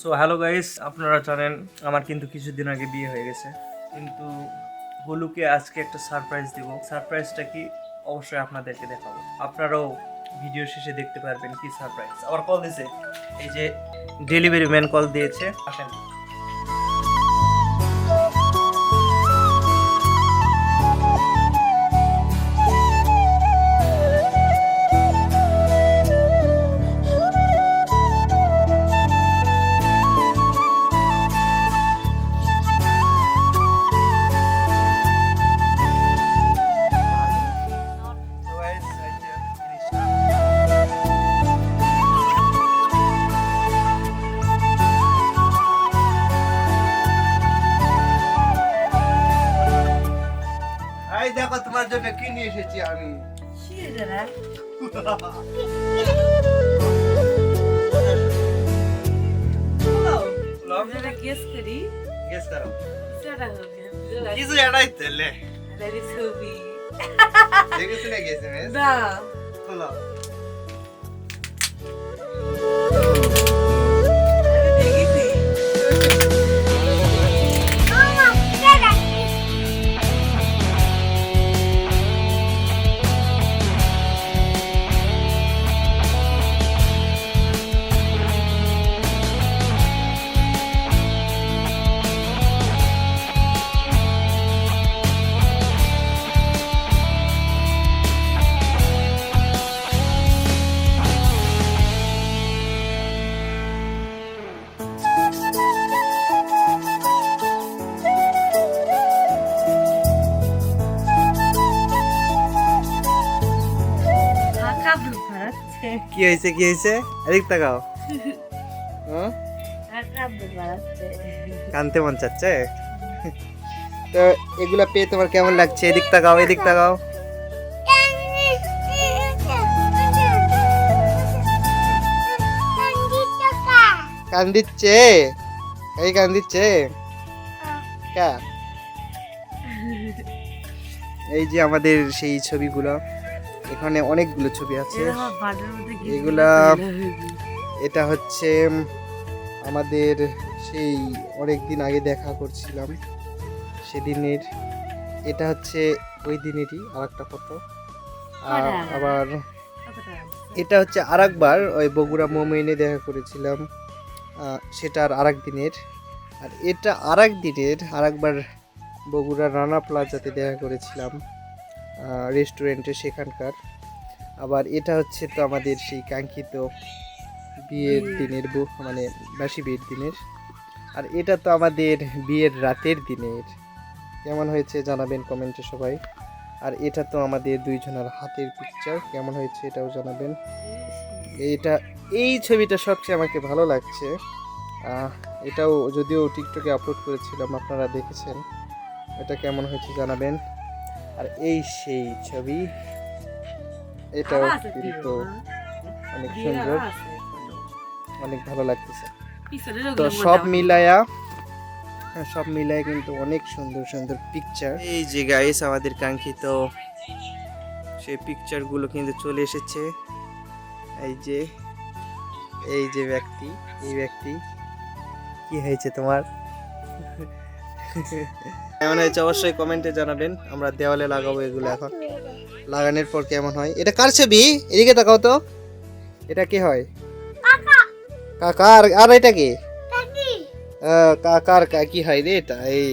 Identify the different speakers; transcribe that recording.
Speaker 1: So hello guys, আপনারা জানেন আমার কিন্তু কিছুদিন আগে বিয়ে হয়ে গেছে, কিন্তু হলুকে আজকে একটা সারপ্রাইজ দিব। সারপ্রাইজটা কি অবশ্যই আপনাদেরকে দেখাবো, আপনারাও ভিডিও শেষে দেখতে পারবেন কি সারপ্রাইজ। আবার কল দিয়েছে, এই যে ডেলিভারি ম্যান কল দিয়েছে, আসেন।
Speaker 2: এই দেখো তোমার জন্য কি নিয়ে এসেছি আমি।
Speaker 1: গেস করো,
Speaker 2: কিছু এটাই তেলে দেখেছি না গেছে খোলো। কি হয়েছে কি হয়েছে এদিক তাকাও। কানতে মন চাচ্ছে তো এগুলা পেয়ে তোমার কেমন লাগছে? এদিক তাকাও এদিক তাকাও। কান দিচ্ছে, এই কান দিচ্ছে কা? এই যে আমাদের সেই ছবিগুলো, এখানে অনেকগুলো ছবি আছে। এগুলা এটা হচ্ছে আমাদের সেই অনেক দিন আগে দেখা করছিলাম সেদিনের, এটা হচ্ছে ওই দিনেরই আরেকটা ফটো। আর আবার এটা হচ্ছে আরেকবার ওই বগুড়া মোমেনে দেখা করেছিলাম, সেটার আরেক দিনের। আর এটা আরেক দিনের আরেকবার বগুড়া রানা প্লাজাতে দেখা করেছিলাম রেস্টুরেন্টে, সেখানকার। আবার এটা হচ্ছে তো আমাদের সেই কাঙ্ক্ষিত বিয়ের দিনের মানে বাসি বিয়ের দিনের। আর এটা তো আমাদের বিয়ের রাতের দিনের। কেমন হয়েছে জানাবেন কমেন্টে সবাই। আর এটা তো আমাদের দুইজনের হাতের পিকচার, কেমন হয়েছে এটাও জানাবেন। এই ছবিটা সবচেয়ে আমাকে ভালো লাগছে। এটাও যদিও টিকটকে আপলোড করেছিলাম, আপনারা দেখেছেন। এটা কেমন হয়েছে জানাবেন। আর এই সেই ছবি, এটাও কিন্তু অনেক সুন্দর, অনেক ভালো লাগতেছে। তো সব মিলায়া কিন্তু অনেক সুন্দর সুন্দর পিকচার। এই যে গাইস আমাদের কাঙ্ক্ষিত সেই পিকচারগুলো কিন্তু চলে এসেছে। এই যে ব্যক্তি, এই ব্যক্তি কি হয়েছে তোমার? কেমন হয়েছে অবশ্যই কমেন্টে জানাবেন। আমরা দেওয়ালে লাগাবো এগুলো, এখন লাগানোর পর কেমন হয়। এটা কার ছবি? এদিকে তাকাও তো, এটা কি হয়? কাকা। আর এটা কি কাকার কি হয় রে? এটা এই